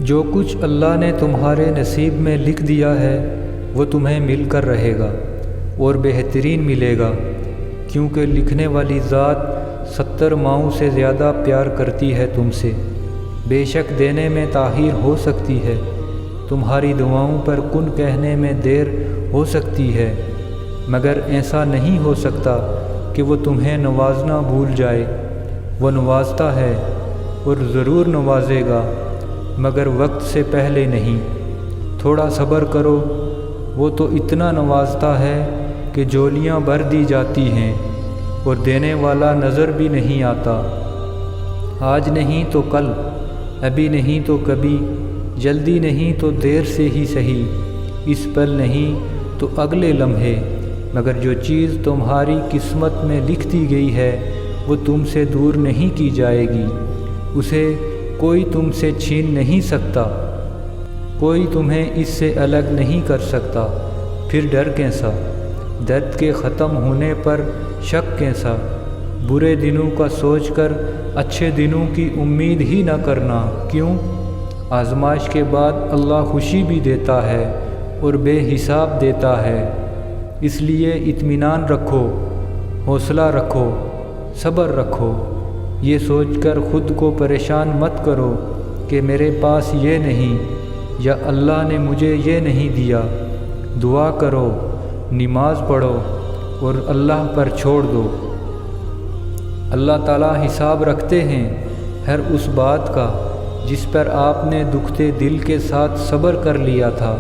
جو کچھ اللہ نے تمہارے نصیب میں لکھ دیا ہے وہ تمہیں مل کر رہے گا اور بہترین ملے گا، کیونکہ لکھنے والی ذات 70 ماؤں سے زیادہ پیار کرتی ہے تم سے۔ بے شک دینے میں تاخیر ہو سکتی ہے، تمہاری دعاؤں پر کن کہنے میں دیر ہو سکتی ہے، مگر ایسا نہیں ہو سکتا کہ وہ تمہیں نوازنا بھول جائے۔ وہ نوازتا ہے اور ضرور نوازے گا، مگر وقت سے پہلے نہیں۔ تھوڑا صبر کرو، وہ تو اتنا نوازتا ہے کہ جولیاں بھر دی جاتی ہیں اور دینے والا نظر بھی نہیں آتا۔ آج نہیں تو کل، ابھی نہیں تو کبھی، جلدی نہیں تو دیر سے ہی صحیح، اس پل نہیں تو اگلے لمحے، مگر جو چیز تمہاری قسمت میں لکھ دی گئی ہے وہ تم سے دور نہیں کی جائے گی، اسے کوئی تم سے چھین نہیں سکتا، کوئی تمہیں اس سے الگ نہیں کر سکتا۔ پھر ڈر کیسا؟ درد کے ختم ہونے پر شک کیسا؟ برے دنوں کا سوچ کر اچھے دنوں کی امید ہی نہ کرنا۔ کیوں؟ آزمائش کے بعد اللہ خوشی بھی دیتا ہے اور بے حساب دیتا ہے، اس لیے اطمینان رکھو، حوصلہ رکھو، صبر رکھو۔ یہ سوچ کر خود کو پریشان مت کرو کہ میرے پاس یہ نہیں یا اللہ نے مجھے یہ نہیں دیا۔ دعا کرو، نماز پڑھو اور اللہ پر چھوڑ دو۔ اللہ تعالیٰ حساب رکھتے ہیں ہر اس بات کا جس پر آپ نے دکھتے دل کے ساتھ صبر کر لیا تھا،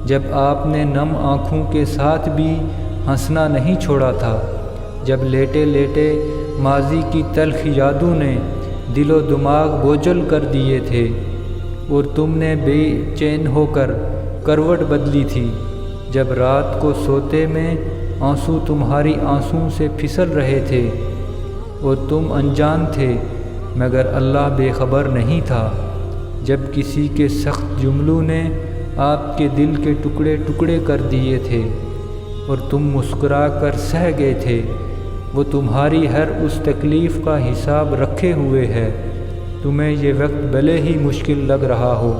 جب آپ نے نم آنکھوں کے ساتھ بھی ہنسنا نہیں چھوڑا تھا، جب لیٹے لیٹے ماضی کی تلخ یادوں نے دل و دماغ بوجھل کر دیے تھے اور تم نے بے چین ہو کر کروٹ بدلی تھی، جب رات کو سوتے میں آنسو تمہاری آنسوں سے پھسل رہے تھے اور تم انجان تھے مگر اللہ بے خبر نہیں تھا، جب کسی کے سخت جملوں نے آپ کے دل کے ٹکڑے ٹکڑے کر دیے تھے اور تم مسکرا کر سہ گئے تھے، وہ تمہاری ہر اس تکلیف کا حساب رکھے ہوئے ہے۔ تمہیں یہ وقت بھلے ہی مشکل لگ رہا ہو،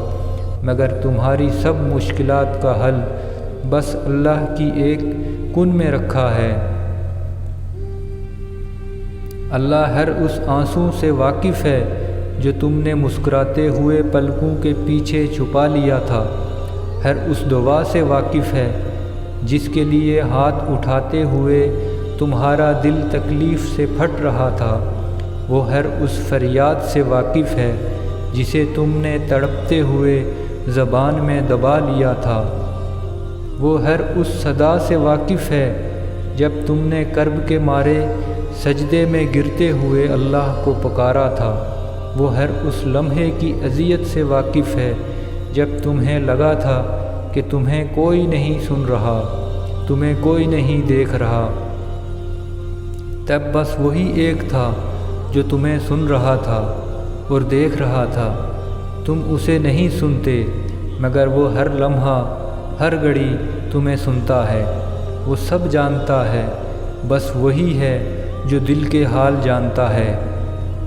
مگر تمہاری سب مشکلات کا حل بس اللہ کی ایک کن میں رکھا ہے۔ اللہ ہر اس آنسو سے واقف ہے جو تم نے مسکراتے ہوئے پلکوں کے پیچھے چھپا لیا تھا، ہر اس دعا سے واقف ہے جس کے لیے ہاتھ اٹھاتے ہوئے تمہارا دل تکلیف سے پھٹ رہا تھا، وہ ہر اس فریاد سے واقف ہے جسے تم نے تڑپتے ہوئے زبان میں دبا لیا تھا، وہ ہر اس صدا سے واقف ہے جب تم نے کرب کے مارے سجدے میں گرتے ہوئے اللہ کو پکارا تھا، وہ ہر اس لمحے کی اذیت سے واقف ہے جب تمہیں لگا تھا کہ تمہیں کوئی نہیں سن رہا، تمہیں کوئی نہیں دیکھ رہا، تب بس وہی ایک تھا جو تمہیں سن رہا تھا اور دیکھ رہا تھا۔ تم اسے نہیں سنتے مگر وہ ہر لمحہ ہر گھڑی تمہیں سنتا ہے، وہ سب جانتا ہے، بس وہی ہے جو دل کے حال جانتا ہے،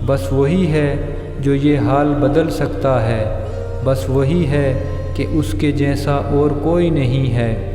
بس وہی ہے جو یہ حال بدل سکتا ہے، بس وہی ہے کہ اس کے جیسا اور کوئی نہیں ہے۔